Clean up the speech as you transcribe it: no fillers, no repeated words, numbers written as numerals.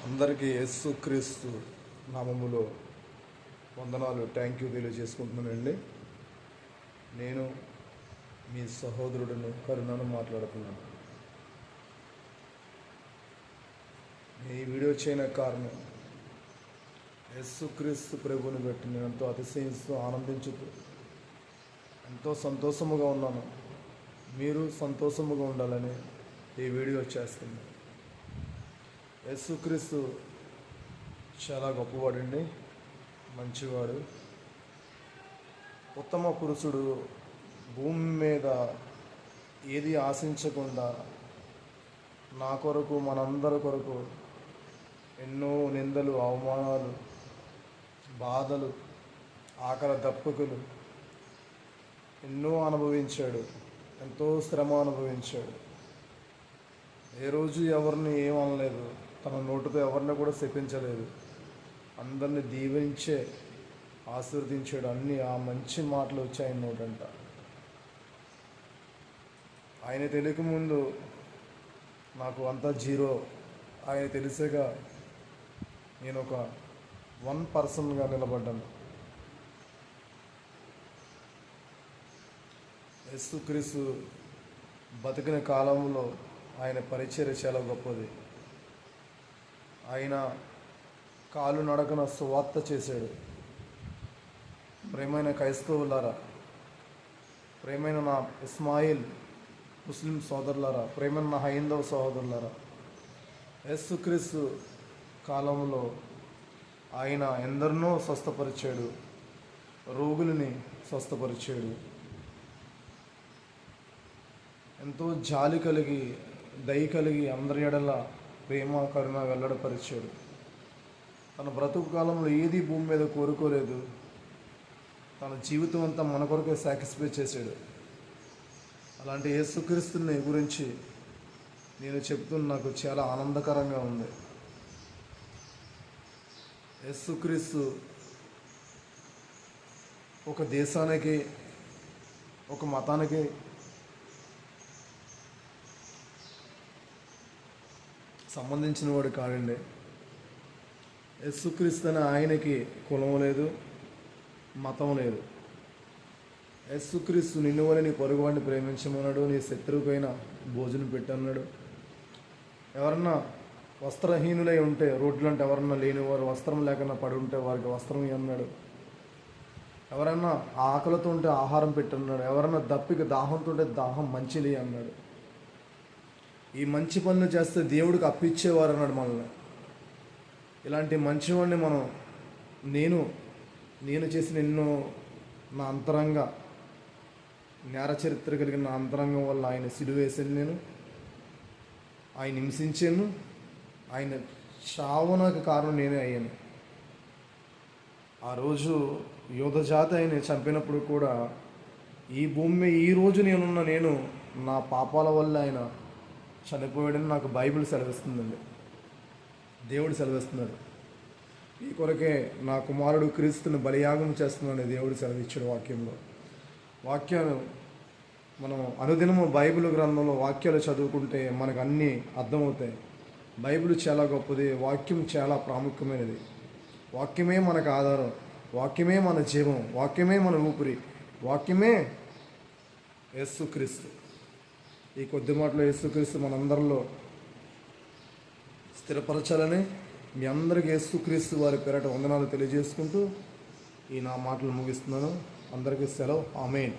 అందరికీ యేసుక్రీస్తు నామములో వందనాలు, థ్యాంక్ యూ తెలియజేసుకుంటున్నానండి. నేను మీ సహోదరుడును కరుణను మాట్లాడుతున్నాను. ఈ వీడియో చేయడానికి కారణం యేసుక్రీస్తు ప్రభువుని బట్టి నేను ఎంతో అతిశయిస్తూ ఆనందించుతూ ఎంతో సంతోషముగా ఉన్నాను. మీరు సంతోషముగా ఉండాలని ఈ వీడియో చేస్తున్నాను. యేసుక్రీస్తు చాలా గొప్పవాడండి, మంచివాడు, ఉత్తమ పురుషుడు. భూమి మీద ఏది ఆశించకుండా నా కొరకు, మనందరి కొరకు ఎన్నో నిందలు, అవమానాలు, బాధలు, ఆకలి దప్పుకులు ఎన్నో అనుభవించాడు. ఎంతో శ్రమ అనుభవించాడు. ఏ రోజు ఎవరిని ఏమనలేదు, తన నోటితో ఎవరిని కూడా శపించలేదు. అందరిని దీవించే ఆశీర్వదించాడు. అన్నీ ఆ మంచి మాటలు వచ్చి ఆయన నోటంట. ఆయన తెలియకముందు నాకు అంతా జీరో. ఆయన తెలిసాక నేను ఒక 1% నిలబడ్డాను. యేసుక్రీస్తు బతికిన కాలంలో ఆయన పరిచర్య చాలా గొప్పది. ఆయన కాలు నడకన సువార్త చేశాడు. ప్రేమైన క్రైస్తవులారా, ప్రేమైన నా ఇస్మాయిల్ ముస్లిం సోదరులారా, ప్రేమైన నా హైందవ సహోదరులారా, యేసుక్రీస్తు కాలంలో ఆయన ఎందరినో స్వస్థపరిచాడు, రోగులని స్వస్థపరిచాడు. ఎంతో జాలి కలిగి, దయ కలిగి అందరి ఎడల ప్రేమ, కరుణ వెల్లడపరిచాడు. తన బ్రతుకు కాలంలో ఏది భూమి మీద కోరుకోలేదు. తన జీవితం అంతా మన కొరకే సాక్రిఫై చేశాడు. అలాంటి యేసుక్రీస్తుని గురించి నేను చెప్తున్న నాకు చాలా ఆనందకరంగా ఉంది. యేసుక్రీస్తు ఒక దేశానికి, ఒక మతానికి సంబంధించిన వాడు కాదండి. యేసుక్రీస్తు అనే ఆయనకి కులం లేదు, మతం లేదు. యేసుక్రీస్తు నిన్ను వల్ల నీ పొరుగువాడిని ప్రేమించమన్నాడు, నీ శత్రువుకైనా భోజనం పెట్టన్నాడు. ఎవరన్నా వస్త్రహీనులై ఉంటే, రోడ్లు అంటే ఎవరన్నా లేనివారు వస్త్రం లేకుండా పడి ఉంటే వారికి వస్త్రం అన్నాడు. ఎవరన్నా ఆకలితో ఉంటే ఆహారం పెట్టన్నాడు. ఎవరన్నా దప్పిక దాహంతో ఉంటే దాహం మంచిది అన్నాడు. ఈ మంచి పనులు చేస్తే దేవుడికి అప్పిచ్చేవారు అన్నాడు మనల్ని. ఇలాంటి మంచివాడిని మనం నేను చేసిన ఎన్నో నా అంతరంగ నేర చరిత్ర కలిగిన నా అంతరంగం వల్ల ఆయన సిలువ వేసాను. నేను ఆయన హింసించాను. ఆయన చావునకు కారణం నేనే అయ్యాను. ఆ రోజు యోధ జాతి ఆయన చంపినప్పుడు కూడా ఈ భూమి ఈ రోజు నేను నా పాపాల వల్ల ఆయన చనిపోయాడని నాకు బైబిల్ సెలవిస్తుందండి. దేవుడు సెలవిస్తున్నాడు. ఈ కొరకే నా కుమారుడు క్రీస్తుని బలియాగం చేస్తున్నాడని దేవుడు సెలవిచ్చాడు వాక్యంలో. వాక్యాలు మనం అనుదినము బైబిల్ గ్రంథంలో వాక్యాలు చదువుకుంటే మనకు అన్నీ అర్థమవుతాయి. బైబిల్ చాలా గొప్పది, వాక్యం చాలా ప్రాముఖ్యమైనది. వాక్యమే మనకు ఆధారం, వాక్యమే మన జీవం, వాక్యమే మన ఊపిరి, వాక్యమే యేసుక్రీస్తు. ఈ కొద్ది మాటలో యేసుక్రీస్తు మనందరిలో స్థిరపరచాలని మీ అందరికీ యేసుక్రీస్తు వారి పేరట వందనాలు తెలియజేసుకుంటూ ఈ నా మాటలు ముగిస్తున్నాను. అందరికీ సెలవు. ఆమేన్.